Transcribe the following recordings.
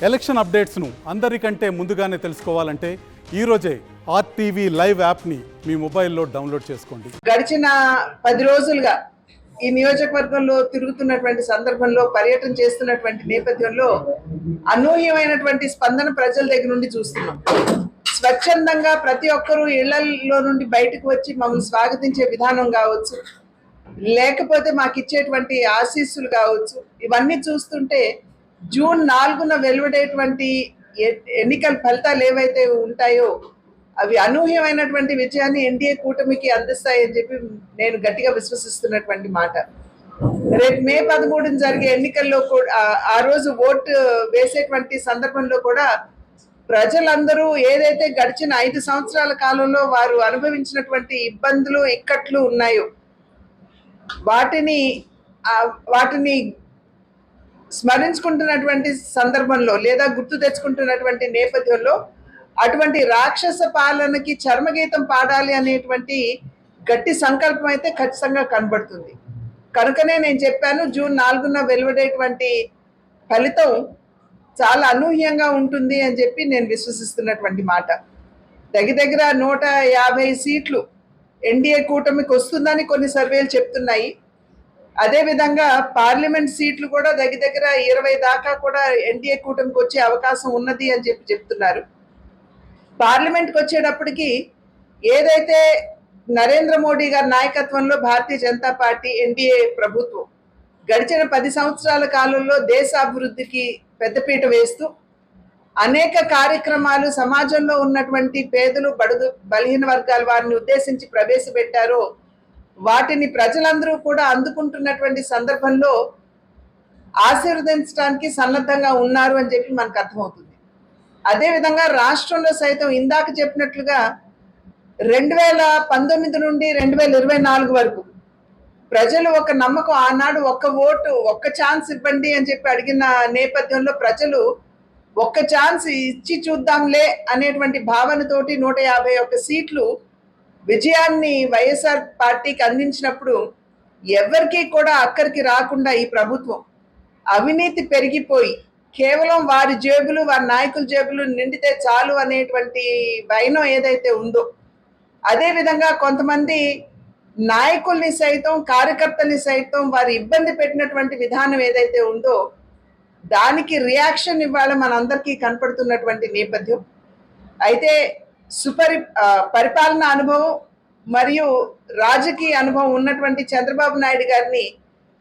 Election అప్డేట్స్ను అందరికంటే ముందుగానే తెలుసుకోవాలంటే ఈరోజే ఆర్టీవీ లైవ్ యాప్ని మీ మొబైల్లో డౌన్లోడ్ చేసుకోండి. గడిచిన 10 రోజులుగా ఈ నియోజకవర్గంలో తిరుగుతున్నటువంటి సందర్భంలో పర్యటన చేస్తున్నటువంటి నేపథ్యంలో అనూహ్యమైనటువంటి స్పందన ప్రజల దగ్గర నుండి చూస్తున్నాం. స్వచ్ఛందంగా ప్రతి ఒక్కరూ ఇళ్లలో నుండి బయటకు వచ్చి మమ్మల్ని స్వాగతించే విధానం కావచ్చు, లేకపోతే మాకు ఇచ్చేటువంటి ఆశీస్సులు కావచ్చు, ఇవన్నీ చూస్తుంటే జూన్ 4న వెలువడేటువంటి ఎన్నికల ఫలితాలు ఏవైతే ఉంటాయో అవి అనూహ్యమైనటువంటి విజయాన్ని ఎన్డీఏ కూటమికి అందిస్తాయని చెప్పి నేను గట్టిగా విశ్వసిస్తున్నటువంటి మాట. రేపు మే 13న జరిగే ఎన్నికల్లో ఆ రోజు ఓటు వేసేటువంటి సందర్భంలో కూడా ప్రజలందరూ ఏదైతే గడిచిన 5 సంవత్సరాల కాలంలో వారు అనుభవించినటువంటి ఇబ్బందులు ఇక్కట్లు ఉన్నాయో వాటిని స్మరించుకుంటున్నటువంటి సందర్భంలో లేదా గుర్తు తెచ్చుకుంటున్నటువంటి నేపథ్యంలో అటువంటి రాక్షస పాలనకి చర్మగీతం పాడాలి అనేటువంటి గట్టి సంకల్పం అయితే ఖచ్చితంగా కనబడుతుంది. కనుకనే నేను చెప్పాను, జూన్ 4న వెలువడేటువంటి ఫలితం చాలా అనూహ్యంగా ఉంటుంది అని చెప్పి నేను విశ్వసిస్తున్నటువంటి మాట. దగ్గర 150 సీట్లు ఎన్డీఏ కూటమికి వస్తుందని కొన్ని సర్వేలు చెప్తున్నాయి. అదేవిధంగా పార్లమెంట్ సీట్లు కూడా దగ్గర 20 దాకా కూడా ఎన్డీఏ కూటమికి వచ్చే అవకాశం ఉన్నది అని చెప్పి చెప్తున్నారు. పార్లమెంట్కి వచ్చేటప్పటికి ఏదైతే నరేంద్ర మోడీ గారి నాయకత్వంలో భారతీయ జనతా పార్టీ ఎన్డీఏ ప్రభుత్వం గడిచిన 10 సంవత్సరాల కాలంలో దేశ అభివృద్ధికి పెద్దపీట వేస్తూ అనేక కార్యక్రమాలు సమాజంలో ఉన్నటువంటి పేదలు, బడుగు, బలహీన వర్గాల వారిని ఉద్దేశించి ప్రవేశపెట్టారో వాటిని ప్రజలందరూ కూడా అందుకుంటున్నటువంటి సందర్భంలో ఆశీర్వదించడానికి సన్నద్ధంగా ఉన్నారు అని చెప్పి మనకు అర్థమవుతుంది. అదేవిధంగా రాష్ట్రంలో సైతం ఇందాక చెప్పినట్లుగా 2019 నుండి 2024 వరకు ప్రజలు ఒక నమ్మకం, ఆనాడు ఒక్క ఓటు, ఒక్క ఛాన్స్ ఇవ్వండి అని చెప్పి అడిగిన నేపథ్యంలో ప్రజలు ఒక్క ఛాన్స్ ఇచ్చి చూద్దాంలే అనేటువంటి భావనతోటి 151 సీట్లు విజయాన్ని వైఎస్ఆర్ పార్టీకి అందించినప్పుడు ఎవరికీ కూడా అక్కడికి రాకుండా ఈ ప్రభుత్వం అవినీతి పెరిగిపోయి కేవలం వారి జేబులు, వారి నాయకుల జేబులు నిండితే చాలు అనేటువంటి వైనం ఏదైతే ఉందో, అదేవిధంగా కొంతమంది నాయకుల్ని సైతం, కార్యకర్తల్ని సైతం వారి ఇబ్బంది పెట్టినటువంటి విధానం ఏదైతే ఉందో దానికి రియాక్షన్ ఇవాళ మనందరికీ కనపడుతున్నటువంటి నేపథ్యం. అయితే పరిపాలన అనుభవం మరియు రాజకీయ అనుభవం ఉన్నటువంటి చంద్రబాబు నాయుడు గారిని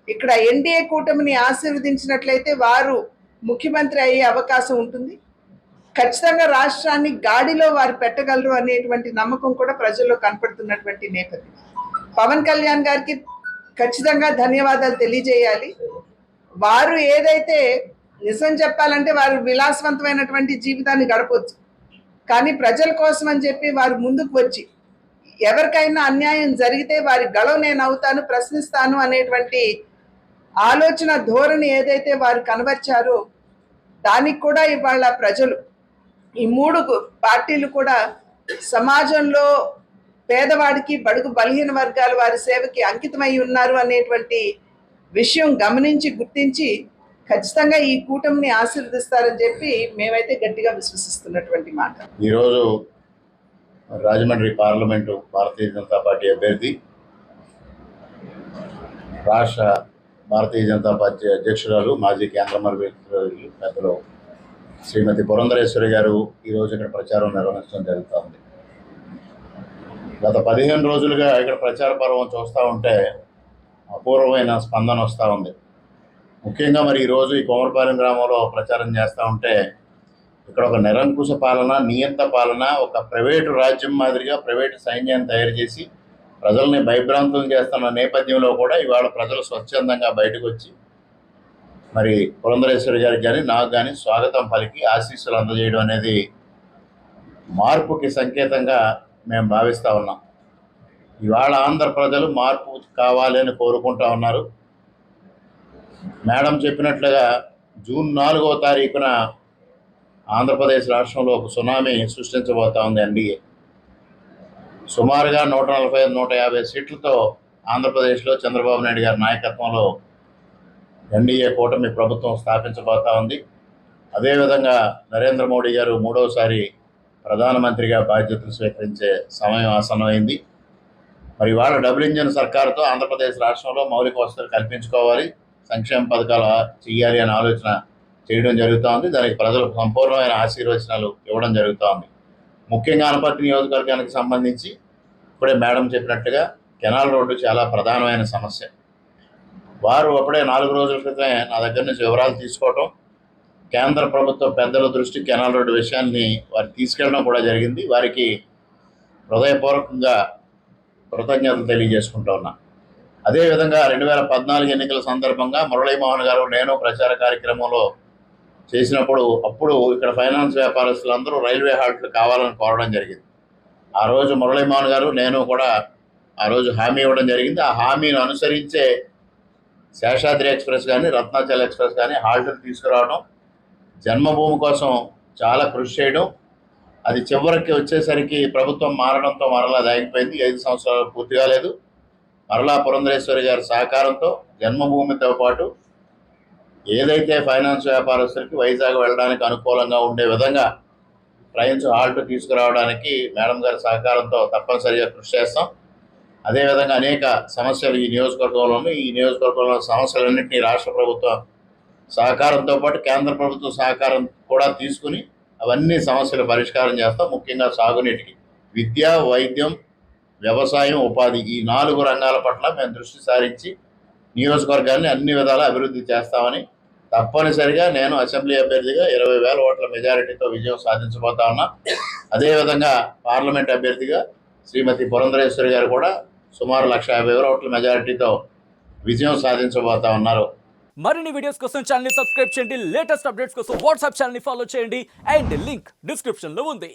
ఇక్కడ ఎన్డీఏ కూటమిని ఆశీర్వదించినట్లయితే వారు ముఖ్యమంత్రి అయ్యే అవకాశం ఉంటుంది. ఖచ్చితంగా రాష్ట్రాన్ని గాడిలో వారు పెట్టగలరు అనేటువంటి నమ్మకం కూడా ప్రజల్లో కనపడుతున్నటువంటి నేపథ్యం. పవన్ కళ్యాణ్ గారికి ఖచ్చితంగా ధన్యవాదాలు తెలియజేయాలి. వారు ఏదైతే నిజం చెప్పాలంటే వారు విలాసవంతమైనటువంటి జీవితాన్ని గడపవచ్చు, కానీ ప్రజల కోసం అని చెప్పి వారు ముందుకు వచ్చి ఎవరికైనా అన్యాయం జరిగితే వారి గళం నేను అవుతాను, ప్రశ్నిస్తాను అనేటువంటి ఆలోచన ధోరణి ఏదైతే వారు కనబర్చారో దానికి కూడా ఇవాళ ప్రజలు, ఈ 3 పార్టీలు కూడా సమాజంలో పేదవాడికి, బడుగు బలహీన వర్గాల వారి సేవకి అంకితమై ఉన్నారు అనేటువంటి విషయం గమనించి, గుర్తించి ఖచ్చితంగా ఈ కూటమిని ఆశీర్వదిస్తారని చెప్పి మేమైతే గట్టిగా విశ్వసిస్తున్నటువంటి మాట. ఈరోజు రాజమండ్రి పార్లమెంటు భారతీయ జనతా పార్టీ అభ్యర్థి, రాష్ట్ర భారతీయ జనతా పార్టీ అధ్యక్షురాలు, మాజీ కేంద్ర మంత్రి పెద్దలు శ్రీమతి పురంధరేశ్వరి గారు ఈరోజు ఇక్కడ ప్రచారం నిర్వహించడం జరుగుతుంది. గత 15 రోజులుగా ఇక్కడ ప్రచార పర్వం చూస్తూ ఉంటే అపూర్వమైన స్పందన వస్తూ ఉంది. ముఖ్యంగా మరి ఈరోజు ఈ కోమరపాలెం గ్రామంలో ప్రచారం చేస్తూ ఉంటే ఇక్కడ ఒక నిరంకుశ పాలన, నియంత పాలన, ఒక ప్రైవేటు రాజ్యం మాదిరిగా ప్రైవేటు సైన్యాన్ని తయారు చేసి ప్రజల్ని భయభ్రాంతం చేస్తున్న నేపథ్యంలో కూడా ఇవాళ ప్రజలు స్వచ్ఛందంగా బయటకు వచ్చి మరి పురంధరేశ్వరి గారికి కానీ నాకు కానీ స్వాగతం పలికి ఆశీస్సులు అందజేయడం అనేది మార్పుకి సంకేతంగా మేము భావిస్తూ ఉన్నాం. ఇవాళ ఆంధ్ర ప్రజలు మార్పు కావాలి అని కోరుకుంటూ ఉన్నారు. మేడం చెప్పినట్లుగా జూన్ 4వ తారీఖున ఆంధ్రప్రదేశ్ రాష్ట్రంలో ఒక సునామీ సృష్టించబోతా ఉంది ఎన్డీఏ. సుమారుగా 140-150 సీట్లతో ఆంధ్రప్రదేశ్లో చంద్రబాబు నాయుడు గారి నాయకత్వంలో ఎన్డీఏ కూటమి ప్రభుత్వం స్థాపించబోతా ఉంది. అదేవిధంగా నరేంద్ర మోడీ గారు మూడవసారి ప్రధానమంత్రిగా బాధ్యతలు స్వీకరించే సమయం ఆసన్నమైంది. మరి ఇవాళ డబుల్ ఇంజిన్ సర్కారుతో ఆంధ్రప్రదేశ్ రాష్ట్రంలో మౌలిక వసతులు కల్పించుకోవాలి, సంక్షేమ పథకాలు చేయాలి అనే ఆలోచన చేయడం జరుగుతోంది. దానికి ప్రజలు సంపూర్ణమైన ఆశీర్వచనాలు ఇవ్వడం జరుగుతోంది. ముఖ్యంగా అనపర్తి నియోజకవర్గానికి సంబంధించి ఇప్పుడే మేడం చెప్పినట్లుగా కెనాల్ రోడ్డు చాలా ప్రధానమైన సమస్య. వారు అప్పుడే 4 రోజుల క్రితమే నా దగ్గర నుంచి వివరాలు తీసుకోవటం, కేంద్ర ప్రభుత్వ పెద్దల దృష్టి కెనాల్ రోడ్డు విషయాన్ని వారు తీసుకెళ్ళడం కూడా జరిగింది. వారికి హృదయపూర్వకంగా కృతజ్ఞతలు తెలియజేసుకుంటూ ఉన్నా. అదేవిధంగా 2014 ఎన్నికల సందర్భంగా మురళీమోహన్ గారు నేను ప్రచార కార్యక్రమంలో చేసినప్పుడు అప్పుడు ఇక్కడ ఫైనాన్స్ వ్యాపారస్తులందరూ రైల్వే హాల్ట్లు కావాలని కోరడం జరిగింది. ఆ రోజు మురళీమోహన్ గారు నేను కూడా ఆ రోజు హామీ ఇవ్వడం జరిగింది. ఆ హామీని అనుసరించే శేషాద్రి ఎక్స్ప్రెస్ కానీ రత్నాచల్ ఎక్స్ప్రెస్ కానీ హాల్ట్లు తీసుకురావడం, జన్మభూమి కోసం చాలా కృషి చేయడం, అది చివరికి వచ్చేసరికి ప్రభుత్వం మారడంతో మరలా దాగిపోయింది. 5 సంవత్సరాలు పూర్తి కాలేదు. మరలా పురంధరేశ్వరి గారి సహకారంతో జన్మభూమితో పాటు ఏదైతే ఫైనాన్స్ వ్యాపారస్తులకి వైజాగ్ వెళ్ళడానికి అనుకూలంగా ఉండే విధంగా ట్రైన్స్ హాల్ట్ తీసుకురావడానికి మేడం గారి సహకారంతో తప్పనిసరిగా కృషి చేస్తాం. అదేవిధంగా అనేక సమస్యలు ఈ నియోజకవర్గంలో సమస్యలన్నింటినీ రాష్ట్ర ప్రభుత్వం సహకారంతో పాటు కేంద్ర ప్రభుత్వ సహకారం కూడా తీసుకుని అవన్నీ సమస్యలు పరిష్కారం చేస్తాం. ముఖ్యంగా సాగునీటికి, విద్య, వైద్యం, వ్యవసాయం, ఉపాధి ఈ 4 రంగాల పట్ల మేము దృష్టి సారించి నియోజకవర్గాన్ని అన్ని విధాలా అభివృద్ధి చేస్తామని తప్పనిసరిగా నేను అసెంబ్లీ అభ్యర్థిగా 20,000 ఓట్ల మెజారిటీతో విజయం సాధించబోతా ఉన్నా. అదేవిధంగా పార్లమెంట్ అభ్యర్థిగా శ్రీమతి పురంధరేశ్వరి గారు కూడా సుమారు 150,000 ఓట్ల మెజారిటీతో విజయం సాధించబోతా ఉన్నారు. మరిన్ని వీడియోస్ కోసం ఛానల్ ని సబ్స్క్రైబ్ చేయండి, లేటెస్ట్ అప్డేట్స్ కోసం వాట్సాప్ ఛానల్ ని ఫాలో చేయండి అండ్ లింక్ డిస్క్రిప్షన్ లో ఉంది.